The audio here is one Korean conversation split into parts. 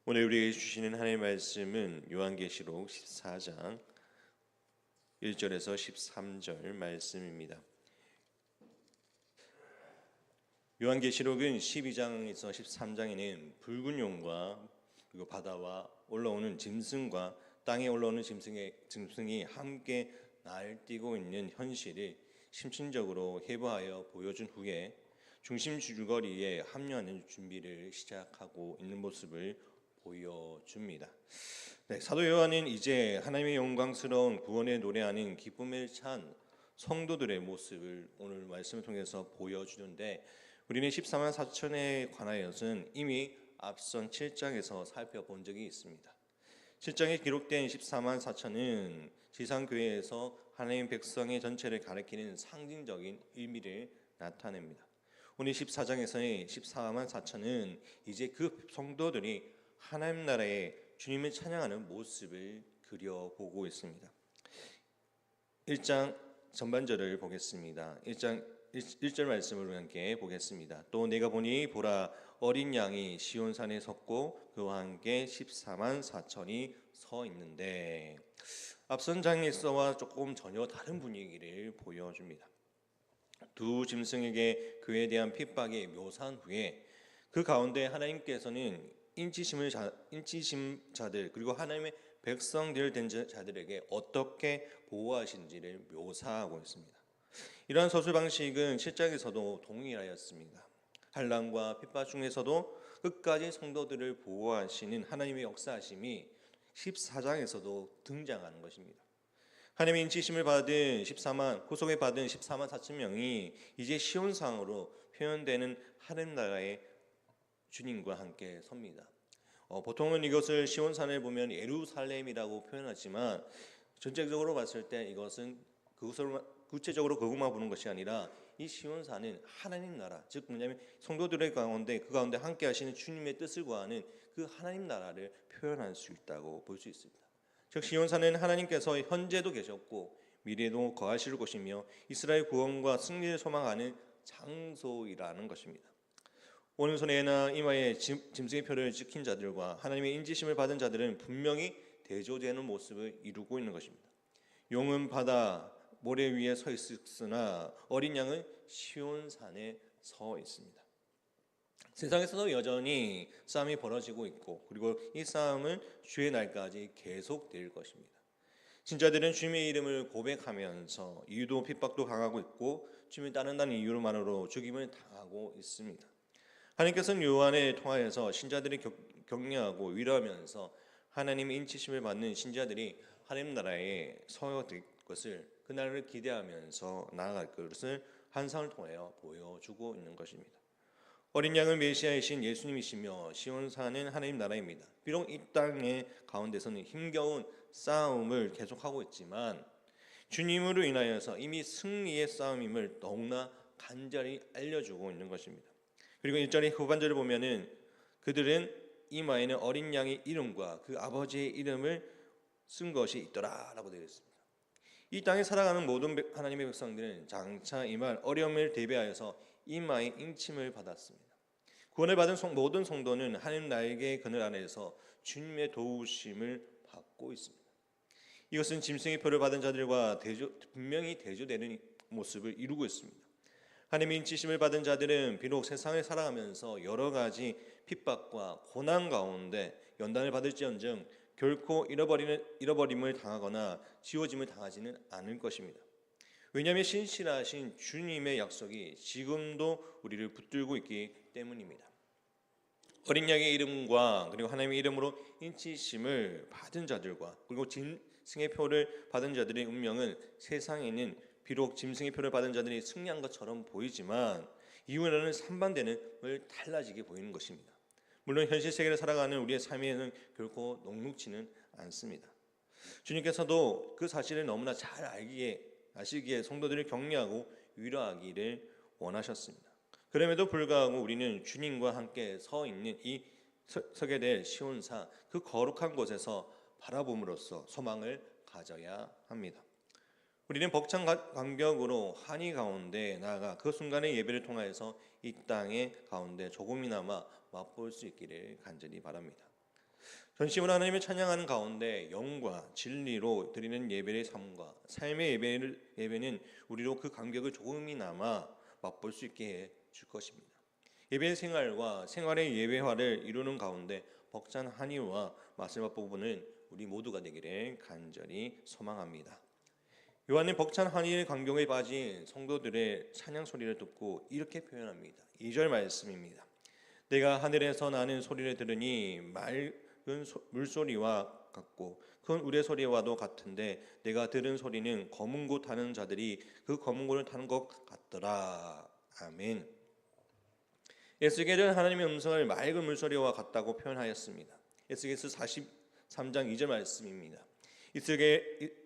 오늘 우리에게 주시는 하나님의 말씀은 요한계시록 14장 1절에서 13절 말씀입니다. 요한계시록은 12장에서 13장에는 붉은 용과 그리고 바다와 올라오는 짐승과 땅에 올라오는 짐승이 함께 날뛰고 있는 현실을 심층적으로 해부하여 보여준 후에 중심 줄거리에 합류하는 준비를 시작하고 있는 모습을 보여줍니다. 사도 요한은 이제 하나님의 영광스러운 구원에 노래하는 기쁨에 찬 성도들의 모습을 오늘 말씀을 통해서 보여주는데, 우리는 14만 4천에 관하여서는 이미 앞선 7장에서 살펴본 적이 있습니다. 7장에 기록된 14만 4천은 지상교회에서 하나님 백성의 전체를 가리키는 상징적인 의미를 나타냅니다. 오늘 14장에서의 14만 4천은 이제 그 성도들이 하나님 나라의 주님을 찬양하는 모습을 그려보고 있습니다. 1장 전반절을 보겠습니다. 1절 말씀을 함께 보겠습니다. 또 내가 보니 보라, 어린 양이 시온산에 섰고 그와 함께 14만 4천이 서 있는데, 앞선 장에서와 조금 전혀 다른 분위기를 보여줍니다. 두 짐승에게 그에 대한 핍박이 묘사한 후에 그 가운데 하나님께서는 인치심자들 그리고 하나님의 백성들 된 자들에게 어떻게 보호하신지를 묘사하고 있습니다. 이러한 서술 방식은 7장에서도 동일하였습니다. 환난과 핍박 중에서도 끝까지 성도들을 보호하시는 하나님의 역사하심이 14장에서도 등장하는 것입니다. 하나님의 인치심을 받은 구속을 받은 14만 4천 명이 이제 시온상으로 표현되는 하나님 나라의 주님과 함께 섭니다. 보통은 이것을 시온산을 보면 예루살렘이라고 표현하지만, 전체적으로 봤을 때 이것은 그것을 구체적으로 그것만 보는 것이 아니라 이 시온산은 하나님 나라, 즉 뭐냐면 성도들의 가운데 그 가운데 함께 하시는 주님의 뜻을 구하는 그 하나님 나라를 표현할 수 있다고 볼 수 있습니다. 즉 시온산은 하나님께서 현재도 계셨고 미래도 거하실 것이며 이스라엘 구원과 승리를 소망하는 장소이라는 것입니다. 오른손에나 이마에 짐승의 표를 찍힌 자들과 하나님의 인지심을 받은 자들은 분명히 대조되는 모습을 이루고 있는 것입니다. 용은 바다 모래 위에 서 있으나 어린 양은 시온산에 서 있습니다. 세상에서도 여전히 싸움이 벌어지고 있고, 그리고 이 싸움은 주의 날까지 계속될 것입니다. 신자들은 주님의 이름을 고백하면서 이유도 핍박도 당하고 있고, 주님을 따른다는 이유로만으로 죽임을 당하고 있습니다. 하나님께서는 요한을 통하여서 신자들이 격려하고 위로하면서 하나님의 인치심을 받는 신자들이 하나님 나라에 서게 될 것을, 그 나라를 기대하면서 나아갈 것을 환상을 통하여 보여주고 있는 것입니다. 어린 양은 메시아이신 예수님이시며 시온산은 하나님 나라입니다. 비록 이 땅의 가운데서는 힘겨운 싸움을 계속하고 있지만 주님으로 인하여서 이미 승리의 싸움임을 너무나 간절히 알려주고 있는 것입니다. 그리고 1절의 후반절을 보면은 그들은 이마에는 어린 양의 이름과 그 아버지의 이름을 쓴 것이 있더라라고 되어 있습니다. 이 땅에 살아가는 모든 하나님의 백성들은 장차 임할 어려움을 대비하여서 이마에 인침을 받았습니다. 구원을 받은 모든 성도는 하나님 나에게 그늘 안에서 주님의 도우심을 받고 있습니다. 이것은 짐승의 표를 받은 자들과 분명히 대조되는 모습을 이루고 있습니다. 하나님의 인치심을 받은 자들은 비록 세상을 살아가면서 여러 가지 핍박과 고난 가운데 연단을 받을지언정 결코 잃어버림을 당하거나 지워짐을 당하지는 않을 것입니다. 왜냐하면 신실하신 주님의 약속이 지금도 우리를 붙들고 있기 때문입니다. 어린 양의 이름과 그리고 하나님의 이름으로 인치심을 받은 자들과 그리고 짐승의 표를 받은 자들의 운명은 세상에는 비록 짐승의 표를 받은 자들이 승리한 것처럼 보이지만 이후에는 상반되는 달라지게 보이는 것입니다. 물론 현실 세계를 살아가는 우리의 삶에는 결코 녹록지는 않습니다. 주님께서도 그 사실을 너무나 잘 아시기에 성도들을 격려하고 위로하기를 원하셨습니다. 그럼에도 불구하고 우리는 주님과 함께 서게 될 시온산, 그 거룩한 곳에서 바라봄으로써 소망을 가져야 합니다. 우리는 벅찬 감격으로 환희 가운데 나아가 그 순간의 예배를 통하여서 이 땅의 가운데 조금이나마 맛볼 수 있기를 간절히 바랍니다. 전심으로 하나님을 찬양하는 가운데 영과 진리로 드리는 예배의 삶과 삶의 예배는 우리로 그 감격을 조금이나마 맛볼 수 있게 해줄 것입니다. 예배 생활과 생활의 예배화를 이루는 가운데 벅찬 한의와 맛을 맛보는 우리 모두가 되기를 간절히 소망합니다. 요한은 벅찬 한의의 감격에 빠진 성도들의 찬양 소리를 듣고 이렇게 표현합니다. 2절 말씀입니다. 내가 하늘에서 나는 소리를 들으니 맑은 물소리와 같고 큰 우레소리와도 같은데 내가 들은 소리는 검은 고 타는 자들이 그 검은 고를 타는 것 같더라. 아멘. 에스겔은 하나님의 음성을 맑은 물소리와 같다고 표현하였습니다. 에스겔서 43장 2절 말씀입니다.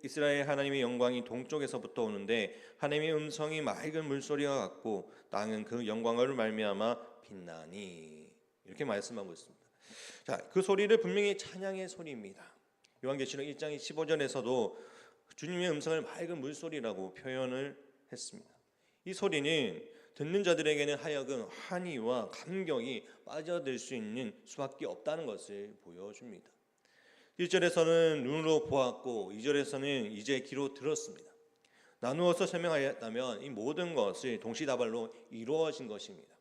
이스라엘 하나님의 영광이 동쪽에서부터 오는데 하나님의 음성이 맑은 물소리와 같고 땅은 그 영광을 말미암아 빛나니, 이렇게 말씀하고 있습니다. 자, 그 소리를 분명히 찬양의 소리입니다. 요한계시록 1장 15절에서도 주님의 음성을 맑은 물소리라고 표현을 했습니다. 이 소리는 듣는 자들에게는 하여금 환희와 감격이 빠져들 수 있는 수밖에 없다는 것을 보여줍니다. 1절에서는 눈으로 보았고 2절에서는 이제 귀로 들었습니다. 나누어서 설명하였다면 이 모든 것이 동시다발로 이루어진 것입니다.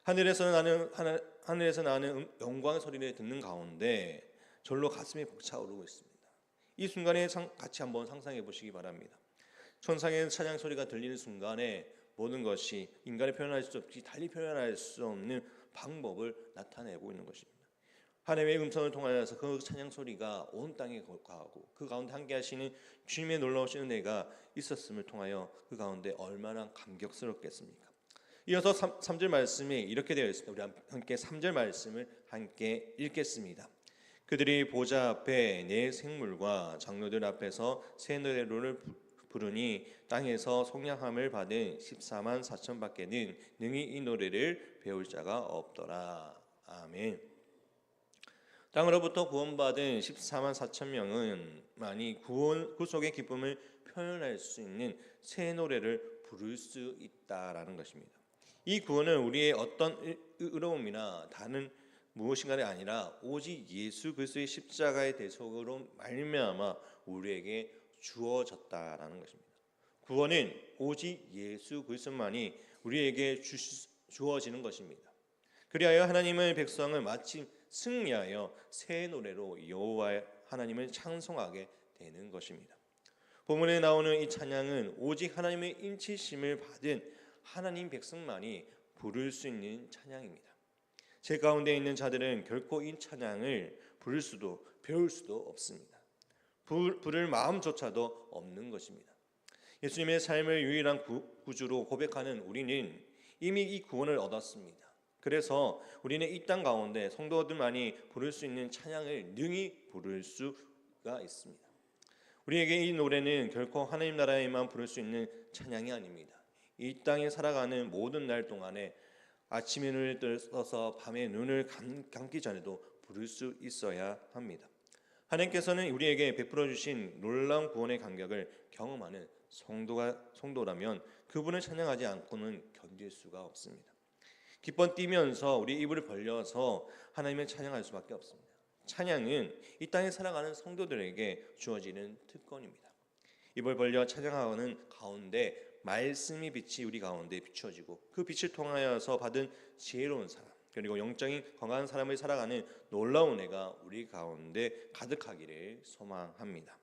하늘에서 나는 영광의 소리를 듣는 가운데 절로 가슴이 벅차오르고 있습니다. 이 순간에 같이 한번 상상해 보시기 바랍니다. 천상의 찬양 소리가 들리는 순간에 모든 것이 인간이 표현할 수 없이 달리 표현할 수 없는 방법을 나타내고 있는 것입니다. 하나님의 음성을 통하여서 그 찬양 소리가 온 땅에 가고 그 가운데 함께 하시는 주님의 놀라우신 은혜가 있었음을 통하여 그 가운데 얼마나 감격스럽겠습니까? 이어서 3절 말씀이 이렇게 되어 있습니다. 우리 함께 3절 말씀을 함께 읽겠습니다. 그들이 보좌 앞에 네 생물과 장로들 앞에서 새 노래를 부르니 땅에서 속량함을 받은 14만 4천 밖에는 능히 이 노래를 배울 자가 없더라. 아멘. 땅으로부터 구원받은 14만 4천 명은 많이 구속의 기쁨을 표현할 수 있는 새 노래를 부를 수 있다라는 것입니다. 이 구원은 우리의 어떤 의로움이나 다른 무엇인가가 아니라 오직 예수 그리스도의 십자가의 대속으로 말미암아 우리에게 주어졌다라는 것입니다. 구원은 오직 예수 그리스도만이 우리에게 주어지는 것입니다. 그리하여 하나님의 백성을 마침 승리하여 새 노래로 여호와 하나님을 찬송하게 되는 것입니다. 본문에 나오는 이 찬양은 오직 하나님의 인치심을 받은 하나님 백성만이 부를 수 있는 찬양입니다. 제 가운데 있는 자들은 결코 이 찬양을 부를 수도 배울 수도 없습니다. 부를 마음조차도 없는 것입니다. 예수님의 삶을 유일한 구주로 고백하는 우리는 이미 이 구원을 얻었습니다. 그래서 우리는 이 땅 가운데 성도들만이 부를 수 있는 찬양을 능히 부를 수가 있습니다. 우리에게 이 노래는 결코 하나님 나라에만 부를 수 있는 찬양이 아닙니다. 이 땅에 살아가는 모든 날 동안에 아침에 눈을 떠서 밤에 눈을 감기 전에도 부를 수 있어야 합니다. 하나님께서는 우리에게 베풀어 주신 놀라운 구원의 감격을 경험하는 성도라면 그분을 찬양하지 않고는 견딜 수가 없습니다. 기뻐 뛰면서 우리 입을 벌려서 하나님을 찬양할 수밖에 없습니다. 찬양은 이 땅에 살아가는 성도들에게 주어지는 특권입니다. 입을 벌려 찬양하는 가운데 말씀이 빛이 우리 가운데 비춰지고 그 빛을 통하여서 받은 지혜로운 사람 그리고 영적인 건강한 사람을 살아가는 놀라운 은혜가 우리 가운데 가득하기를 소망합니다.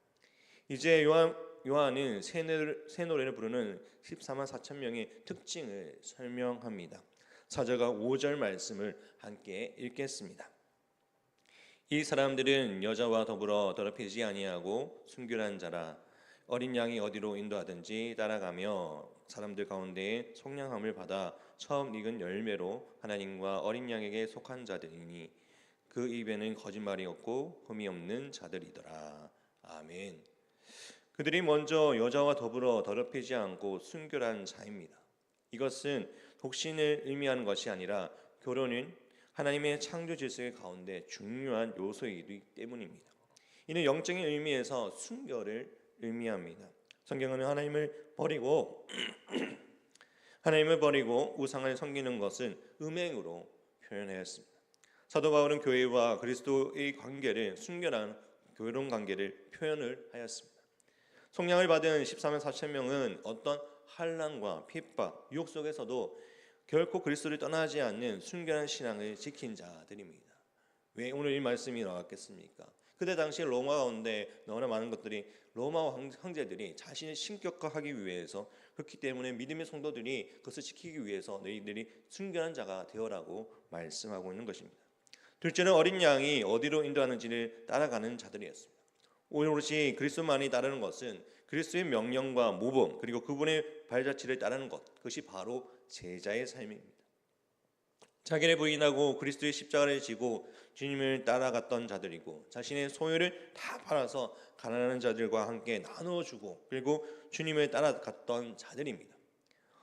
이제 요한은 새 노래를 부르는 14만 4천 명의 특징을 설명합니다. 4절과 5절 말씀을 함께 읽겠습니다. 이 사람들은 여자와 더불어 더럽히지 아니하고 순결한 자라 어린 양이 어디로 인도하든지 따라가며 사람들 가운데 속량함을 받아 처음 익은 열매로 하나님과 어린 양에게 속한 자들이니 그 입에는 거짓말이 없고 흠이 없는 자들이더라. 아멘. 그들이 먼저 여자와 더불어 더럽히지 않고 순결한 자입니다. 이것은 독신을 의미하는 것이 아니라 결혼은 하나님의 창조 질서 가운데 중요한 요소이기 때문입니다. 이는 영적인 의미에서 순결을 의미합니다. 성경은 하나님을 버리고 우상을 섬기는 것은 음행으로 표현하였습니다. 사도 바울은 교회와 그리스도의 관계를 순결한 교회론 관계를 표현을 하였습니다. 속량을 받은 14만 4천 명은 어떤 환난과 핍박, 유혹 속에서도 결코 그리스도를 떠나지 않는 순결한 신앙을 지킨 자들입니다. 왜 오늘 이 말씀이 나왔겠습니까? 그때 당시 로마 가운데 너무나 많은 것들이 로마 황제들이 자신을 신격화하기 위해서, 그렇기 때문에 믿음의 성도들이 그것을 지키기 위해서 너희들이 순결한 자가 되어라고 말씀하고 있는 것입니다. 둘째는 어린 양이 어디로 인도하는지를 따라가는 자들이었습니다. 오롯이 그리스도만이 따르는 것은 그리스도의 명령과 모범, 그리고 그분의 발자취를 따르는 것, 그것이 바로 제자의 삶입니다. 자기를 부인하고 그리스도의 십자가를 지고 주님을 따라갔던 자들이고, 자신의 소유를 다 팔아서 가난한 자들과 함께 나누어주고, 그리고 주님을 따라갔던 자들입니다.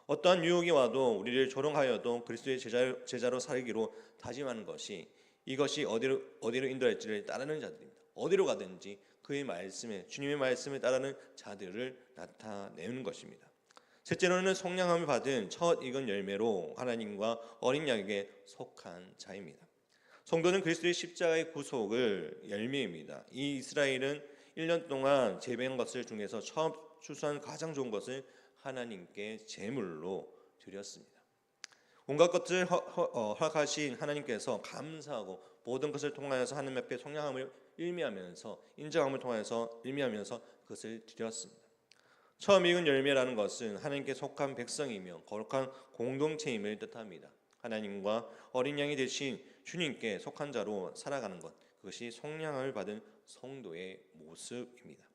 어떠한 유혹이 와도 우리를 조롱하여도 그리스도의 제자로 살기로 다짐하는 것이, 이것이 어디로 인도할지를 따르는 자들입니다. 어디로 가든지 그의 말씀에, 주님의 말씀을 따르는 자들을 나타내는 것입니다. 셋째로는 속량함을 받은 첫 익은 열매로 하나님과 어린 양에게 속한 자입니다. 성도는 그리스도의 십자가의 구속을 열매입니다. 이 이스라엘은 1년 동안 재배한 것을 중에서 처음 추수한 가장 좋은 것을 하나님께 제물로 드렸습니다. 온갖 것을 허락하신 하나님께서 감사하고 모든 것을 통하여서 하나님 앞에 속량함을 일미하면서, 인정함을 통하여서 일미하면서 그것을 드렸습니다. 처음 익은 열매라는 것은 하나님께 속한 백성이며 거룩한 공동체임을 뜻합니다. 하나님과 어린 양이 되신 주님께 속한 자로 살아가는 것, 그것이 속량함을 받은 성도의 모습입니다.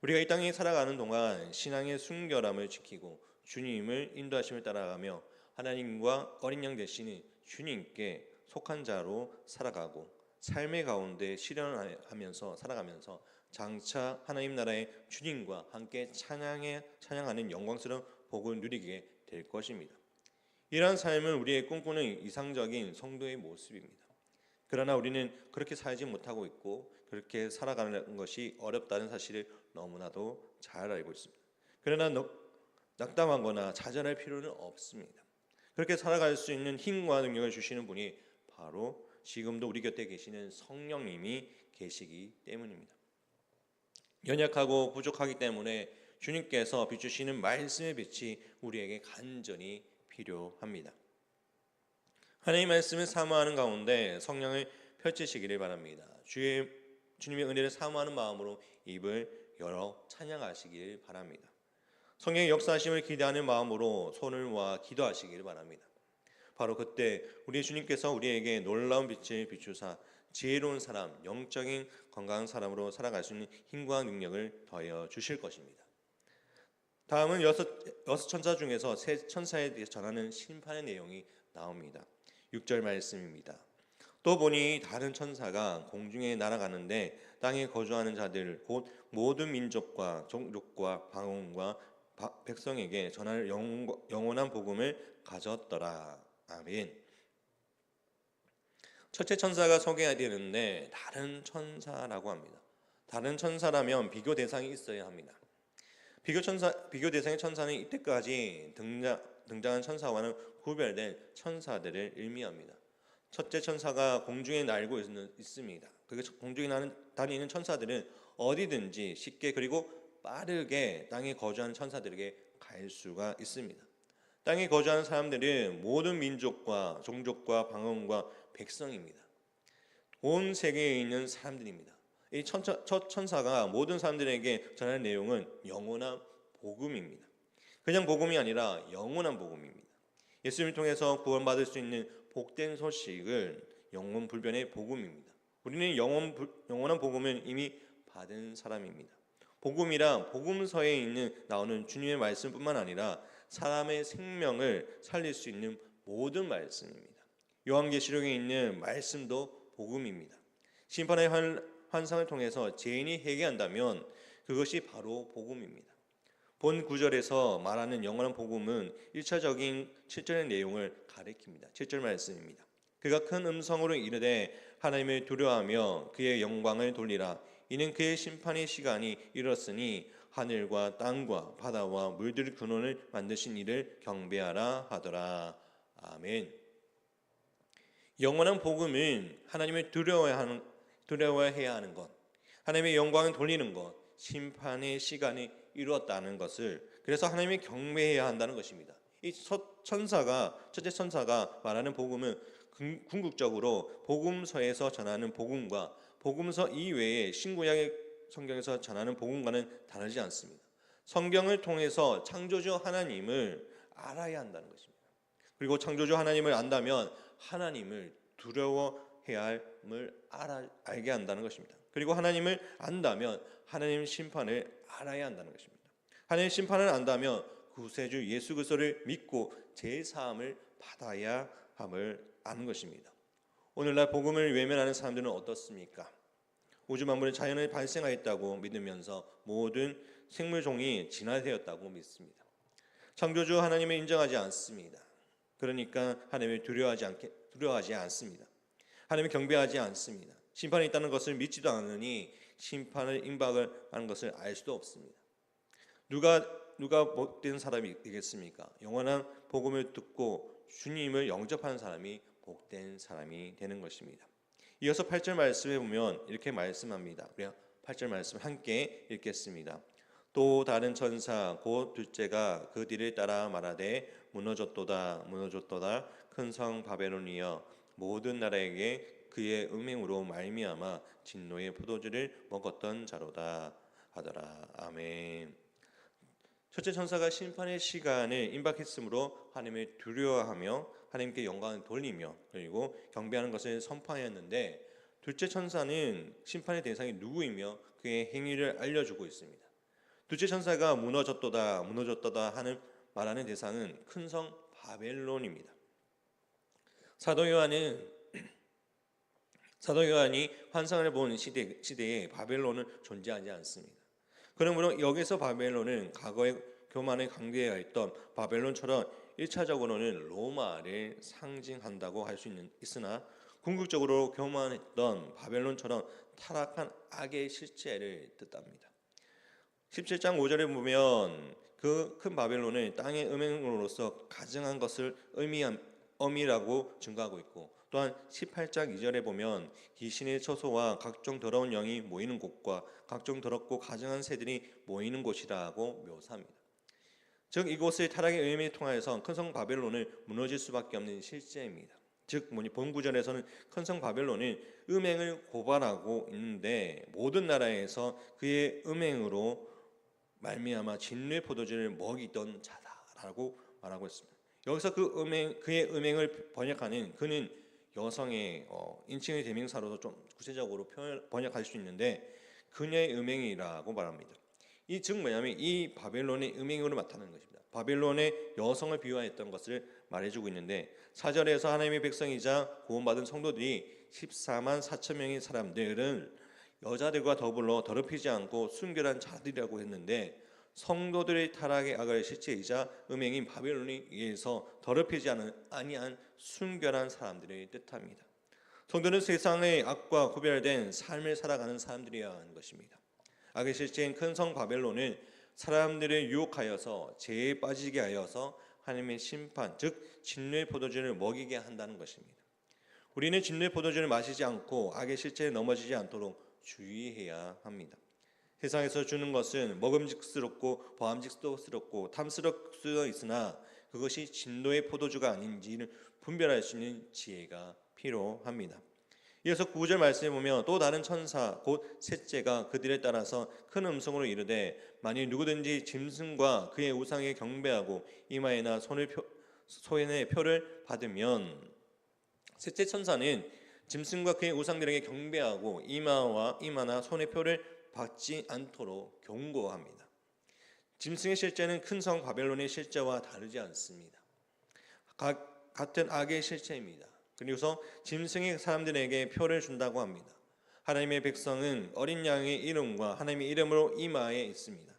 우리가 이 땅에 살아가는 동안 신앙의 순결함을 지키고 주님을 인도하심을 따라가며 하나님과 어린 양 되시는 주님께 속한 자로 살아가고, 삶의 가운데 실현하면서 살아가면서 장차 하나님 나라의 주님과 함께 찬양하는 영광스러운 복을 누리게 될 것입니다. 이러한 삶은 우리의 꿈꾸는 이상적인 성도의 모습입니다. 그러나 우리는 그렇게 살지 못하고 있고, 그렇게 살아가는 것이 어렵다는 사실을 너무나도 잘 알고 있습니다. 그러나 낙담하거나 좌절할 필요는 없습니다. 그렇게 살아갈 수 있는 힘과 능력을 주시는 분이 바로 지금도 우리 곁에 계시는 성령님이 계시기 때문입니다. 연약하고 부족하기 때문에 주님께서 비추시는 말씀의 빛이 우리에게 간절히 필요합니다. 하나님의 말씀을 사모하는 가운데 성령을 펼치시기를 바랍니다. 주님의 은혜를 사모하는 마음으로 입을 열어 찬양하시길 바랍니다. 성령의 역사하심을 기대하는 마음으로 손을 모아 기도하시길 바랍니다. 바로 그때 우리 주님께서 우리에게 놀라운 빛을 비추사 지혜로운 사람, 영적인 건강한 사람으로 살아갈 수 있는 힘과 능력을 더하여 주실 것입니다. 다음은 여섯 천사 중에서 세 천사에 대해 전하는 심판의 내용이 나옵니다. 6절 말씀입니다. 또 보니 다른 천사가 공중에 날아가는데 땅에 거주하는 자들 곧 모든 민족과 종족과 방언과 백성에게 전할 영원한 복음을 가졌더라. 아멘. 첫째 천사가 소개해야 되는데 다른 천사라고 합니다. 다른 천사라면 비교 대상이 있어야 합니다. 비교 대상의 천사는 이때까지 등장한 천사와는 구별된 천사들을 의미합니다. 첫째 천사가 공중에 날고 있습니다. 그 공중에 다니는 천사들은 어디든지 쉽게 그리고 빠르게 땅에 거주하는 천사들에게 갈 수가 있습니다. 땅에 거주하는 사람들은 모든 민족과 종족과 방언과 백성입니다. 온 세계에 있는 사람들입니다. 이 첫 천사가 모든 사람들에게 전하는 내용은 영원한 복음입니다. 그냥 복음이 아니라 영원한 복음입니다. 예수님을 통해서 구원받을 수 있는 복된 소식은 영원 불변의 복음입니다. 우리는 영원한 복음을 이미 받은 사람입니다. 복음이란 복음서에 나오는 주님의 말씀뿐만 아니라 사람의 생명을 살릴 수 있는 모든 말씀입니다. 요한계시록에 있는 말씀도 복음입니다. 심판의 환상을 통해서 죄인이 회개한다면 그것이 바로 복음입니다. 본 구절에서 말하는 영원한 복음은 1차적인 7절의 내용을 가리킵니다. 7절 말씀입니다. 그가 큰 음성으로 이르되 하나님을 두려워하며 그의 영광을 돌리라. 이는 그의 심판의 시간이 이르렀으니 하늘과 땅과 바다와 물들 근원을 만드신 이를 경배하라 하더라. 아멘. 영원한 복음은 하나님을 두려워해야 하는 것, 하나님의 영광을 돌리는 것, 심판의 시간이 이루었다는 것을, 그래서 하나님을 경배해야 한다는 것입니다. 이 첫째 천사가 말하는 복음은 궁극적으로 복음서에서 전하는 복음과 복음서 이외의 신구약의 성경에서 전하는 복음과는 다르지 않습니다. 성경을 통해서 창조주 하나님을 알아야 한다는 것입니다. 그리고 창조주 하나님을 안다면 하나님을 두려워해야 함을 알게 한다는 것입니다. 그리고 하나님을 안다면 하나님 심판을 알아야 한다는 것입니다. 하나님 심판을 안다면 구세주 예수 그리스도를 믿고 제사함을 받아야 함을 아는 것입니다. 오늘날 복음을 외면하는 사람들은 어떻습니까? 우주 만물의 자연이 발생하였다고 믿으면서 모든 생물종이 진화되었다고 믿습니다. 창조주 하나님을 인정하지 않습니다. 그러니까 하나님을 두려워하지 않습니다. 하나님을 경배하지 않습니다. 심판이 있다는 것을 믿지도 않으니 심판을 임박을 하는 것을 알 수도 없습니다. 누가 복된 사람이 되겠습니까? 영원한 복음을 듣고 주님을 영접하는 사람이 복된 사람이 되는 것입니다. 이어서 8절 말씀에 보면 이렇게 말씀합니다. 우리 8절 말씀 함께 읽겠습니다. 또 다른 천사 곧 둘째가 그 뒤를 따라 말하되 무너졌도다 무너졌도다 큰 성 바벨론이여 모든 나라에게 그의 음행으로 말미암아 진노의 포도주를 먹었던 자로다 하더라. 아멘. 첫째 천사가 심판의 시간을 임박했으므로 하나님을 두려워하며 하나님께 영광을 돌리며 그리고 경배하는 것을 선포하였는데, 둘째 천사는 심판의 대상이 누구이며 그의 행위를 알려주고 있습니다. 둘째 천사가 무너졌도다 무너졌도다 하는 말하는 대상은 큰 성 바벨론입니다. 사도 요한이 환상을 본 시대에 바벨론은 존재하지 않습니다. 그러므로 여기서 바벨론은 과거의 교만에 강대하였던 바벨론처럼 1차적으로는 로마를 상징한다고 할 수 있으나 궁극적으로 교만했던 바벨론처럼 타락한 악의 실체를 뜻합니다. 17장 5절에 보면 그 큰 바벨론은 땅의 음행으로서 가증한 것을 어미라고 증거하고 있고, 또한 18장 2절에 보면 귀신의 처소와 각종 더러운 영이 모이는 곳과 각종 더럽고 가증한 새들이 모이는 곳이라고 묘사합니다. 즉 이곳의 타락의 의미를 통하여서 큰 성 바벨론을 무너질 수밖에 없는 실제입니다. 즉 본 구절에서는 큰 성 바벨론은 음행을 고발하고 있는데 모든 나라에서 그의 음행으로 말미암아 진노의 포도주를 먹이던 자다라고 말하고 있습니다. 여기서 그의 음행을 번역하는 그는 여성의 인칭의 대명사로도 좀 구체적으로 번역할 수 있는데 그녀의 음행이라고 말합니다. 즉 뭐냐면 이 바벨론의 음행으로 나타나는 것입니다. 바벨론의 여성을 비유했던 것을 말해주고 있는데 4절에서 하나님의 백성이자 구원받은 성도들이 14만 4천 명의 사람들은 여자들과 더불어 더럽히지 않고 순결한 자들이라고 했는데, 성도들의 타락의 악의 실체이자 음행인 바벨론에 의해서 더럽히지 아니한 순결한 사람들을 뜻합니다. 성도는 세상의 악과 구별된 삶을 살아가는 사람들이어야 하는 것입니다. 악의 실체인 큰 성 바벨론은 사람들을 유혹하여서 죄에 빠지게 하여서 하나님의 심판, 즉 진노의 포도주를 먹이게 한다는 것입니다. 우리는 진노의 포도주를 마시지 않고 악의 실체에 넘어지지 않도록 주의해야 합니다. 세상에서 주는 것은 먹음직스럽고 보암직스럽고 탐스러울 수 있으나 그것이 진노의 포도주가 아닌지를 분별할 수 있는 지혜가 필요합니다. 이어서 9절 말씀에 보면 또 다른 천사 곧 셋째가 그들에 따라서 큰 음성으로 이르되 만일 누구든지 짐승과 그의 우상에 경배하고 이마에나 손에 표를 받으면, 셋째 천사는 짐승과 그의 우상들에게 경배하고 이마나 손에 표를 받지 않도록 경고합니다. 짐승의 실제는 큰 성 바벨론의 실제와 다르지 않습니다. 같은 악의 실체입니다. 그리고서 짐승의 사람들에게 표를 준다고 합니다. 하나님의 백성은 어린 양의 이름과 하나님의 이름으로 이마에 있습니다.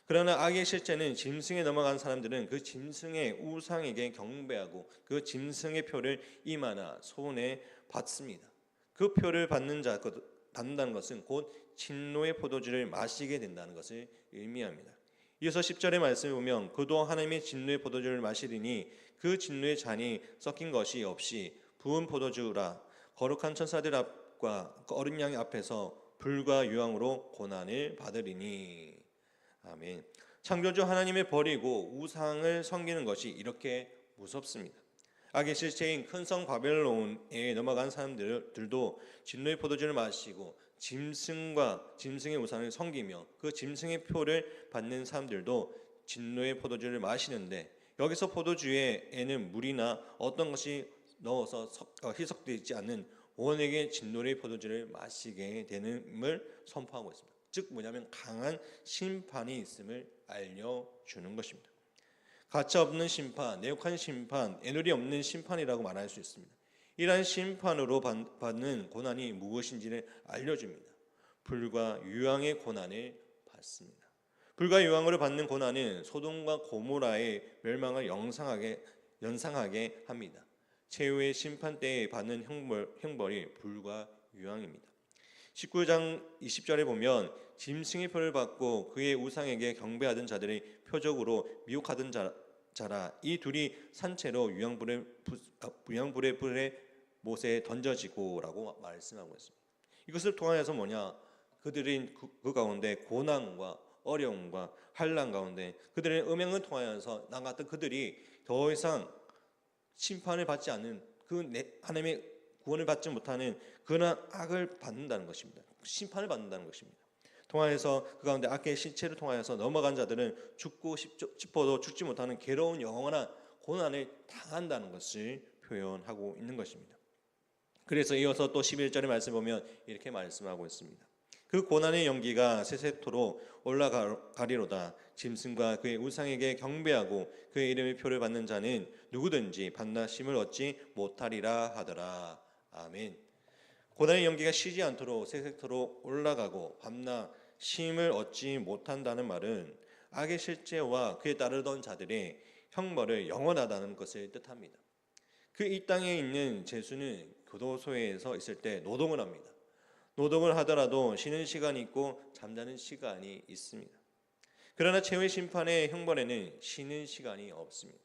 그러나 악의 실체는 짐승에 넘어간 사람들은 그 짐승의 우상에게 경배하고 그 짐승의 표를 이마나 손에 받습니다. 그 표를 받는다는 것은 곧 진노의 포도주를 마시게 된다는 것을 의미합니다. 이어서 10절의 말씀을 보면 그도 하나님의 진노의 포도주를 마시리니 그 진노의 잔이 섞인 것이 없이 부은 포도주라 거룩한 천사들 앞과 그 어린 양 앞에서 불과 유황으로 고난을 받으리니. 아멘. 창조주 하나님을 버리고 우상을 섬기는 것이 이렇게 무섭습니다. 악의 실체인 큰 성 바벨론에 넘어간 사람들도 진노의 포도주를 마시고 짐승의 우상을 섬기며 그 짐승의 표를 받는 사람들도 진노의 포도주를 마시는데, 여기서 포도주에는 물이나 어떤 것이 넣어서 희석되지 않는 원액의 진노의 포도주를 마시게 되는을 선포하고 있습니다. 즉 뭐냐면 강한 심판이 있음을 알려주는 것입니다. 가차 없는 심판, 내역한 심판, 애누리 없는 심판이라고 말할 수 있습니다. 이러한 심판으로 받는 고난이 무엇인지를 알려줍니다. 불과 유황의 고난을 받습니다. 불과 유황으로 받는 고난은 소돔과 고모라의 멸망을 연상하게 합니다. 최후의 심판 때에 받는 형벌이 불과 유황입니다. 19장 20절에 보면 짐승의 표를 받고 그의 우상에게 경배하던 자들의 표적으로 미혹하던 자라 이 둘이 산채로 유황불의 불에 못에 던져지고라고 말씀하고 있습니다. 이것을 통하여서 뭐냐? 그들이 그 가운데 고난과 어려움과 환난 가운데 그들의 음행을 통하여서 나 같은 그들이 더 이상 심판을 받지 않는 하나님의 구원을 받지 못하는 그런 악을 받는다는 것입니다. 심판을 받는다는 것입니다. 통하여서 그 가운데 악의 실체를 통하여서 넘어간 자들은 죽고 싶어도 죽지 못하는 괴로운 영원한 고난을 당한다는 것을 표현하고 있는 것입니다. 그래서 이어서 또 11절의 말씀 보면 이렇게 말씀하고 있습니다. 그 고난의 연기가 세세토로 올라가리로다. 짐승과 그의 우상에게 경배하고 그의 이름의 표를 받는 자는 누구든지 반드심을 얻지 못하리라 하더라. 아멘. 고난의 연기가 쉬지 않도록 세세토로 올라가고 밤낮 쉼을 얻지 못한다는 말은 악의 실제와 그에 따르던 자들의 형벌을 영원하다는 것을 뜻합니다. 그 이 땅에 있는 죄수는 교도소에서 있을 때 노동을 합니다. 노동을 하더라도 쉬는 시간이 있고 잠자는 시간이 있습니다. 그러나 최후의 심판의 형벌에는 쉬는 시간이 없습니다.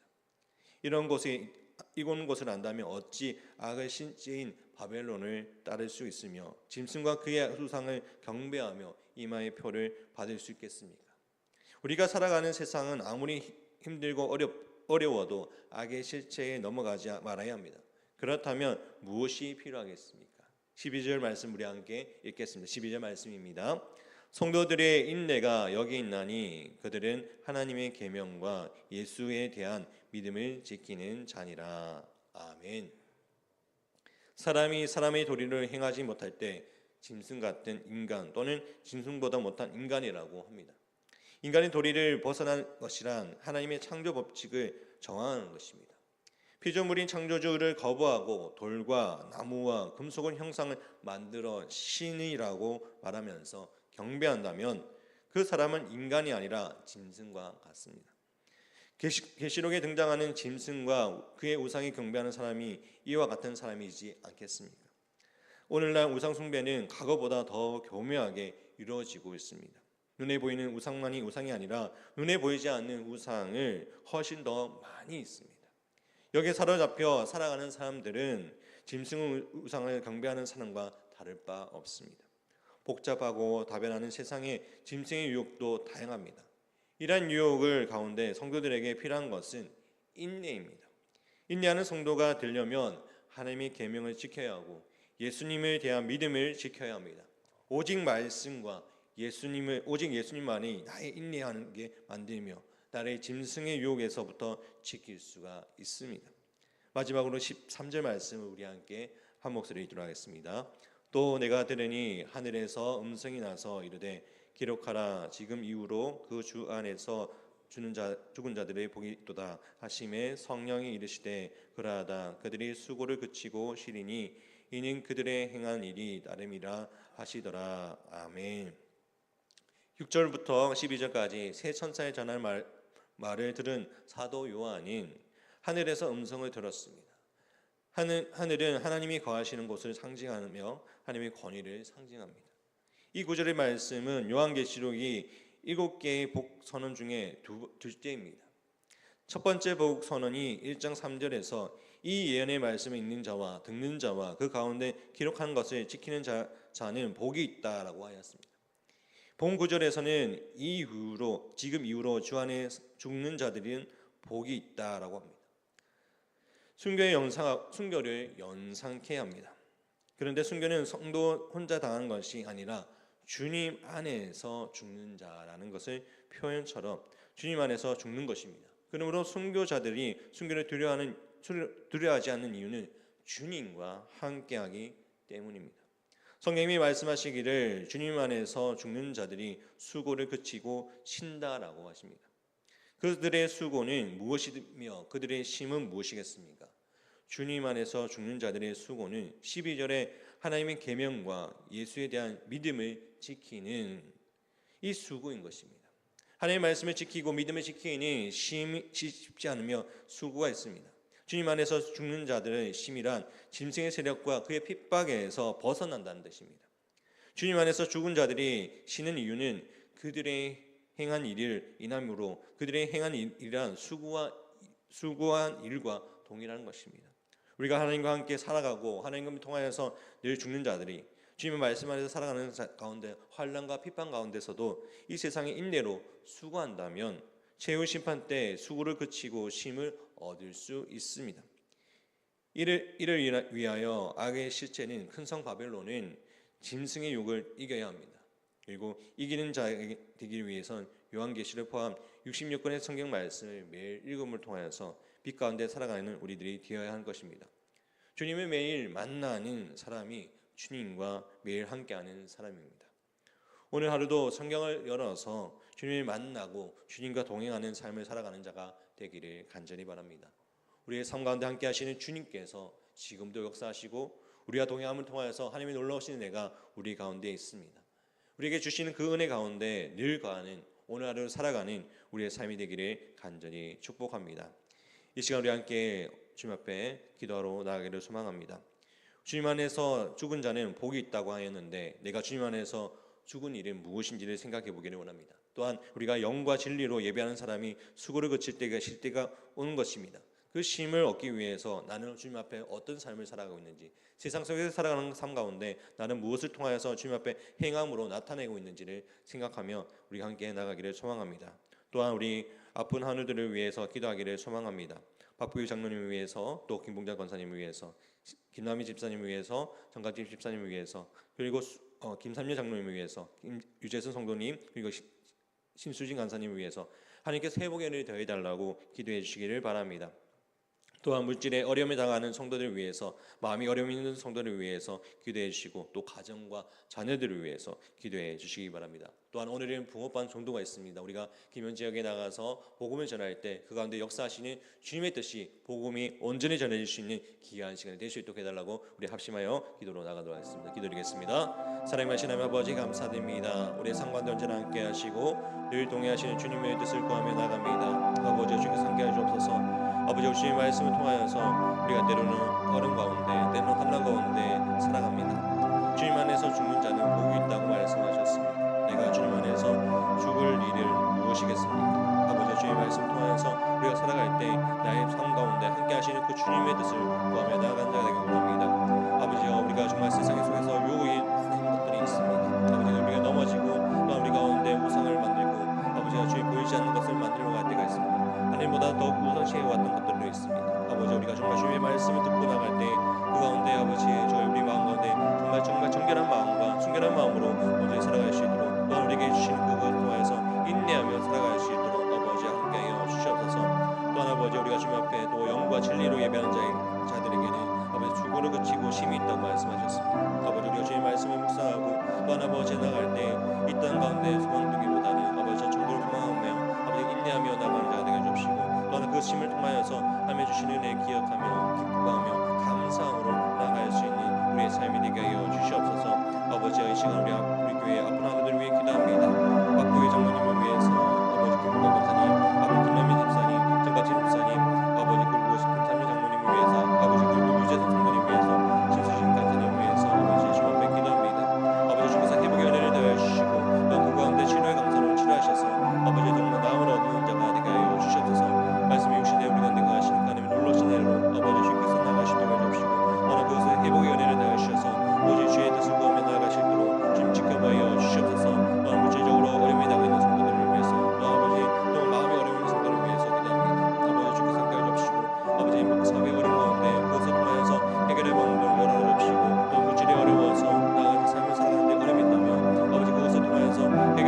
이런 곳을 안다면 어찌 악의 신지인 바벨론을 따를 수 있으며 짐승과 그의 우상을 경배하며 이마의 표를 받을 수 있겠습니까? 우리가 살아가는 세상은 아무리 힘들고 어려워도 악의 실체에 넘어가지 말아야 합니다. 그렇다면 무엇이 필요하겠습니까? 12절 말씀 우리 함께 읽겠습니다. 12절 말씀입니다. 성도들의 인내가 여기 있나니 그들은 하나님의 계명과 예수에 대한 믿음을 지키는 자니라. 아멘. 사람이 사람의 도리를 행하지 못할 때 짐승 같은 인간 또는 짐승보다 못한 인간이라고 합니다. 인간의 도리를 벗어난 것이란 하나님의 창조 법칙을 정하는 것입니다. 피조물인 창조주를 거부하고 돌과 나무와 금속의 형상을 만들어 신이라고 말하면서 경배한다면 그 사람은 인간이 아니라 짐승과 같습니다. 계시록에 등장하는 짐승과 그의 우상에 경배하는 사람이 이와 같은 사람이지 않겠습니까? 오늘날 우상 숭배는 과거보다 더 교묘하게 이루어지고 있습니다. 눈에 보이는 우상만이 우상이 아니라 눈에 보이지 않는 우상을 훨씬 더 많이 있습니다. 여기에 사로잡혀 살아가는 사람들은 짐승 우상을 경배하는 사람과 다를 바 없습니다. 복잡하고 다변하는 세상에 짐승의 유혹도 다양합니다. 이러한 유혹을 가운데 성도들에게 필요한 것은 인내입니다. 인내하는 성도가 되려면 하나님의 계명을 지켜야 하고 예수님에 대한 믿음을 지켜야 합니다. 오직 말씀과 오직 예수님만이 나의 인내하는 게 만들며 나를 짐승의 유혹에서부터 지킬 수가 있습니다. 마지막으로 13절 말씀을 우리 함께 한 목소리 읽도록 하겠습니다. 또 내가 들으니 하늘에서 음성이 나서 이르되 기록하라. 지금 이후로 그 주 안에서 죽은 자들의 복이 있도다 하심에 성령이 이르시되 그러하다. 그들이 수고를 그치고 쉬리니 이는 그들의 행한 일이 나름이라 하시더라. 아멘. 6절부터 12절까지 세 천사의 전할 말을 들은 사도 요한은 하늘에서 음성을 들었습니다. 하늘은 하나님이 거하시는 곳을 상징하며 하나님의 권위를 상징합니다. 이 구절의 말씀은 요한계시록이 7개의 복 선언 중에 둘째입니다. 첫 번째 복 선언이 1장 3절에서 이 예언의 말씀을 읽는 자와 듣는 자와 그 가운데 기록한 것을 지키는 자는 복이 있다라고 하였습니다. 본 구절에서는 지금 이후로 주 안에 죽는 자들은 복이 있다라고 합니다. 순교를 연상케 합니다. 그런데 순교는 성도 혼자 당한 것이 아니라 주님 안에서 죽는 자라는 것을 표현처럼 주님 안에서 죽는 것입니다. 그러므로 순교자들이 순교를 두려워하지 않는 이유는 주님과 함께하기 때문입니다. 성경이 말씀하시기를 주님 안에서 죽는 자들이 수고를 그치고 쉰다라고 하십니다. 그들의 수고는 무엇이며 그들의 쉼은 무엇이겠습니까? 주님 안에서 죽는 자들의 수고는 12절에 하나님의 계명과 예수에 대한 믿음을 지키는 이 수고인 것입니다. 하나님의 말씀을 지키고 믿음을 지키는 쉽지 않으며 수고가 있습니다. 주님 안에서 죽는 자들의 쉼이란 짐승의 세력과 그의 핍박에서 벗어난다는 뜻입니다. 주님 안에서 죽은 자들이 쉬는 이유는 그들의 행한 일을 인함으로 그들의 행한 일이란 수고한 일과 동일한 것입니다. 우리가 하나님과 함께 살아가고 하나님과 통하여서 늘 죽는 자들이 주님의 말씀 안에서 살아가는 가운데 환난과 핍박 가운데서도 이 세상의 인내로 수고한다면 최후 심판 때 수고를 그치고 쉼을 얻을 수 있습니다. 이를 위하여 악의 실체는 큰 성 바벨론은 짐승의 욕을 이겨야 합니다. 그리고 이기는 자에게 되기 위해선 요한계시를 포함 66권의 성경 말씀을 매일 읽음을 통하여서 빛 가운데 살아가는 우리들이 되어야 하는 것입니다. 주님을 매일 만나는 사람이 주님과 매일 함께하는 사람입니다. 오늘 하루도 성경을 열어서 주님을 만나고 주님과 동행하는 삶을 살아가는 자가 되기를 간절히 바랍니다. 우리의 삶 가운데 함께 하시는 주님께서 지금도 역사하시고 우리와 동행함을 통하여서 하나님의 놀라우신 은혜가 우리 가운데 있습니다. 우리에게 주시는 그 은혜 가운데 늘 거하는 오늘 하루 살아가는 우리의 삶이 되기를 간절히 축복합니다. 이 시간 우리 함께 주님 앞에 기도하러 나가기를 소망합니다. 주님 안에서 죽은 자는 복이 있다고 하였는데 내가 주님 안에서 죽은 일은 무엇인지를 생각해 보기를 원합니다. 또한 우리가 영과 진리로 예배하는 사람이 수고를 그칠 때가 쉴 때가 오는 것입니다. 그 쉼을 얻기 위해서 나는 주님 앞에 어떤 삶을 살아가고 있는지, 세상 속에서 살아가는 삶 가운데 나는 무엇을 통하여서 주님 앞에 행함으로 나타내고 있는지를 생각하며 우리가 함께 나가기를 소망합니다. 또한 우리 아픈 하늘들을 위해서 기도하기를 소망합니다. 박부유 장로님을 위해서, 또 김봉장 권사님을 위해서, 김남희 집사님을 위해서, 정갑집 집사님을 위해서, 그리고 김삼려 장로님을 위해서, 유재선 성도님, 그리고 신수진 간사님을 위해서 하나님께서 회복의 은혜를 더해달라고 기도해 주시기를 바랍니다. 또한 물질에 어려움에 당하는 성도들을 위해서, 마음이 어려움이 있는 성도들을 위해서 기도해 주시고, 또 가정과 자녀들을 위해서 기도해 주시기 바랍니다. 또한 오늘은 붕어반 종도가 있습니다. 우리가 김현 지역에 나가서 복음을 전할 때 그 가운데 역사하시는 주님의 뜻이 복음이 온전히 전해질 수 있는 귀한 시간이 될 수 있도록 해달라고 우리 합심하여 기도로 나가도록 하겠습니다. 기도드리겠습니다. 사랑하신 하나님 아버지 감사드립니다. 우리의 상관도 언제나 함께 하시고 늘 동행하시는 주님의 뜻을 구하며 나갑니다. 아버지 주님께서 함께 하시옵소서. 아버지 주님의 말씀을 통하여서 우리가 때로는 얼음 가운데, 때로는 환난 가운데 살아갑니다. 주님 안에서 죽는 자는 복이 있다고 말씀하셨습니다. 내가 주님 안에서 죽을 일을 무엇이겠습니까? 아버지 주님의 말씀 통하여서 우리가 살아갈 때 나의 삶 가운데 함께 하시는 그 주님의 뜻을 구하며 나아간 자가 되기 원합니다. 아버지여, 우리가 정말 세상 속에서 유혹이 많은 것들이 있습니다. 아버지, 우리가 넘어지고 또 우리 가운데 우상을 만들고 아버지가 주님 보이지 않는 것을 만들어 갈 때가 있습니다. 하나님보다 더욱 우선시해 왔던 것들도 있습니다. 아버지, 우리가 정말 주님의 말씀을 듣고 나갈 때 그 가운데 아버지 저희 우리 마음 가운데 정말 정결한 마음과 순결한 마음으로 온전히 살아갈 수 있도록, 또한 우리에게 주시는 그것을 통하여서 인내하며 살아갈 수 있도록 아버지 함께하여 주시옵소서. 또한 아버지, 우리가 주님 앞에 또 영과 진리로 예배하는 자들에게는 아버지 수고를 그치고 쉼이 있다고 말씀하셨습니다. 아버지, 우리가 주님의 말씀을 묵상하고 또한 아버지 나갈 때 이 땅 가운데 소망 두기보다는 아버지 천국을 소망하며 아버지 인내하며 나가는 자가 되게 해주시고, 또한 그 쉼을 통하여서 하나님의 주시는 은혜 기억하며 기뻐하며 감사함으로 나아갈 수 있는 우리의 삶이 되게 하여 주시옵소서. 아버지의 이 시간 우리 교회 아픈 하늘들을 위해 기도합니다. 박교회 장로님을 위해서, 아버지 김국관 권사님, 아버지 김남민 집사님, 정각진 집사님, 아버지 그리고 김삼민 장로님을 위해서, 아버지 그리고 유재선 성도님을 위해서, 신수진 간사님을 위해서 아버지 주님 앞에 기도합니다. 아버지 주께서 회복의 은혜를 더해 주시고 또 그 가운데 치료의 감사로 치료하셔서 아버지 정말 마음을 얻는 자가 되게 하여 주시옵소서. 말씀이 육신에 우리 가운데 거하시니까 하나님의 놀라우신 은혜로 아버지 주께서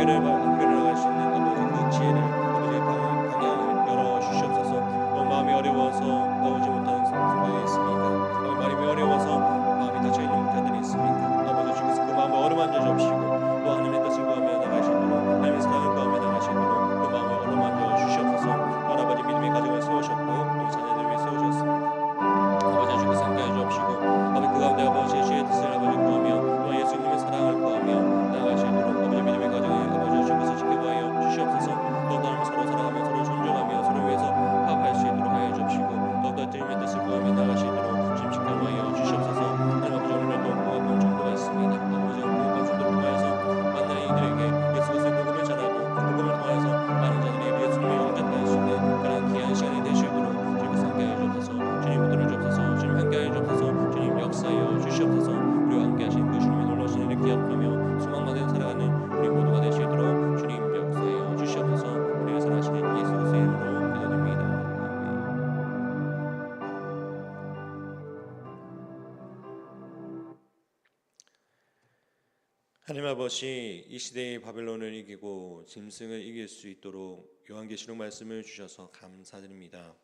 나갈 수 있는 아버지 그 지혜를 아버지의 방향을 열어 주시옵소서. 또 마음이 어려워서 나오지 못하는 순간이 있습니까? 아버지 마음이 어려워서 마음이 닫혀 있는 자들이 있습니까? 아버지 주께서 그 마음을 어루만져 주시고 또 하나님의 뜻을 구하며 나가시도록 하나님의 사랑을 구하며 나가시도록 그 마음을 어루만져 주시옵소서. 또 아버지 믿음의 가정을 세우셨고 또 자녀들 위해 세우셨습니다. 아버지 주께서 함께해 주옵시고 아버지 그 가운데 아버지의 주의 뜻을 아버지 구하며 또 예수님의 사랑을 구하며 나아가시도록 아버지 믿음의 가정에 아버지 주께서 지켜봐여 주시옵소서. 더욱더 하나님 서로 사랑하며 서로 존중하며 서로 위해서 화합할 수 있도록 하여 주옵시고 더욱더 주님의 뜻을 구하며 나아가시도록 주님 지켜봐여 주시옵소서. 하나님 아버지 오늘도 복음의 정도가 있습니다. 아버지 복음의 정도를 통하여서 만나는 이들에게 예수 그리스도의 복음을 전하고 그 복음을 통하여서 많은 자들이 예수님을 영접할 수 있는 그런 귀한 시간이 되시도록 주님께서 함께하여 주옵소서. 주님 붙들어 주옵소서. 주님 함께하여 주옵소서. 주님 역사하여 주시옵소서. 우리와 함께하신 그 주님의 놀라우신 일을 기억하며 소망만에 살아가는 우리 모두가 되시도록 주님 역사하여 주시옵소서. 우리를 사랑하시는 예수 그리스도의 이름으로 기도드립니다. 하나님 아버지, 이 시대의 바벨론을 이기고 짐승을 이길 수 있도록 요한계시록 말씀을 주셔서 감사드립니다.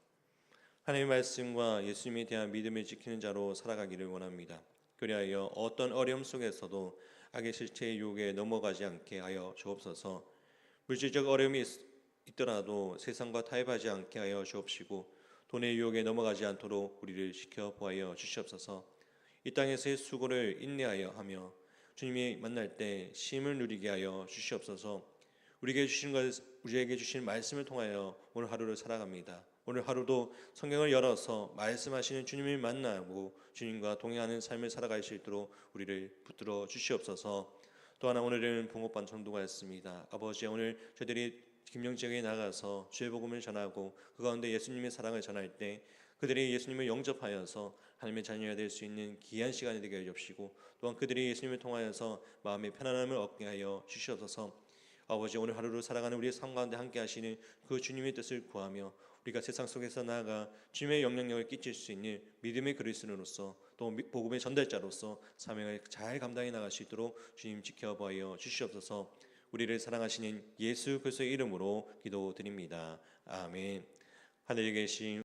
하나님의 말씀과 예수님에 대한 믿음을 지키는 자로 살아가기를 원합니다. 그리하여 어떤 어려움 속에서도 악의 실체의 유혹에 넘어가지 않게 하여 주옵소서. 물질적 어려움이 있더라도 세상과 타협하지 않게 하여 주옵시고 돈의 유혹에 넘어가지 않도록 우리를 지켜보아여 주시옵소서. 이 땅에서의 수고를 인내하여 하며 주님이 만날 때 쉼을 누리게 하여 주시옵소서. 우리에게 주신 말씀을 통하여 오늘 하루를 살아갑니다. 오늘 하루도 성경을 열어서 말씀하시는 주님을 만나고 주님과 동행하는 삶을 살아갈 수 있도록 우리를 붙들어 주시옵소서. 또 하나 오늘은 붕어빵 전도가 있습니다. 아버지 오늘 저희들이 김영 지역에 나가서 주의 복음을 전하고 그 가운데 예수님의 사랑을 전할 때 그들이 예수님을 영접하여서 하나님의 자녀가 될 수 있는 귀한 시간이 되게 해 주시고 또한 그들이 예수님을 통하여서 마음의 편안함을 얻게 하여 주시옵소서. 아버지 오늘 하루를 살아가는 우리의 삶 가운데 함께 하시는 그 주님의 뜻을 구하며 우리가 세상 속에서 나아가 주님의 영향력을 끼칠 수 있는 믿음의 그리스도인으로서 또 복음의 전달자로서 사명을 잘 감당해 나갈 수 있도록 주님 지켜보아 주시옵소서. 우리를 사랑하시는 예수 그리스도의 이름으로 기도드립니다. 아멘. 하늘에 계신